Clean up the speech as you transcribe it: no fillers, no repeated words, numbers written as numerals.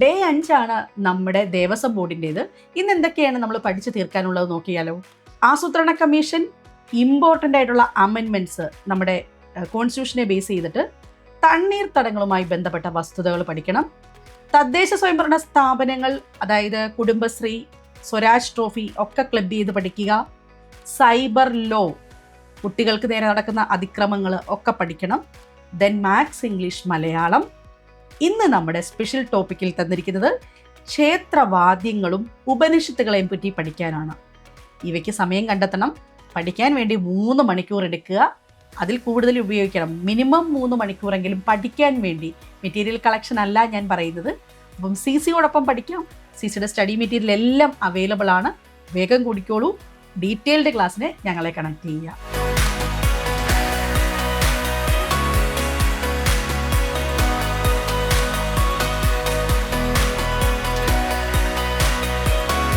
Day 5 നമ്മുടെ ദേവസ്വം ബോർഡിൻ്റേത്. ഇന്ന് എന്തൊക്കെയാണ് നമ്മൾ പഠിച്ചു തീർക്കാനുള്ളത് നോക്കിയാലോ. ആസൂത്രണ കമ്മീഷൻ ഇമ്പോർട്ടൻ്റ് ആയിട്ടുള്ള അമെൻമെൻറ്റ്സ് നമ്മുടെ കോൺസ്റ്റിറ്റ്യൂഷനെ ബേസ് ചെയ്തിട്ട് തണ്ണീർത്തടങ്ങളുമായി ബന്ധപ്പെട്ട വസ്തുതകൾ പഠിക്കണം. തദ്ദേശ സ്വയംഭരണ സ്ഥാപനങ്ങൾ, അതായത് കുടുംബശ്രീ, സ്വരാജ് ട്രോഫി ഒക്കെ ക്ലബ് ചെയ്ത് പഠിക്കുക. സൈബർ ലോ, കുട്ടികൾക്ക് നേരെ നടക്കുന്ന അതിക്രമങ്ങൾ ഒക്കെ പഠിക്കണം. Then maths, English, Malayalam. ഇന്ന് നമ്മുടെ സ്പെഷ്യൽ ടോപ്പിക്കിൽ തന്നിരിക്കുന്നത് ക്ഷേത്രവാദ്യങ്ങളും ഉപനിഷത്തുകളെയും പറ്റി പഠിക്കാനാണ്. ഇവയ്ക്ക് സമയം കണ്ടെത്തണം. പഠിക്കാൻ വേണ്ടി 3 മണിക്കൂർ എടുക്കുക. അതിൽ കൂടുതൽ ഉപയോഗിക്കണം. മിനിമം 3 മണിക്കൂറെങ്കിലും പഠിക്കാൻ വേണ്ടി. മെറ്റീരിയൽ കളക്ഷൻ അല്ല ഞാൻ പറയുന്നത്. അപ്പം CCയോടൊപ്പം പഠിക്കാം. CCയുടെ സ്റ്റഡി മെറ്റീരിയൽ എല്ലാം അവൈലബിൾ ആണ്. വേഗം കൂടിക്കോളൂ. ഡീറ്റെയിൽഡ് ക്ലാസ്സിന് ഞങ്ങളെ കണക്ട് ചെയ്യുക.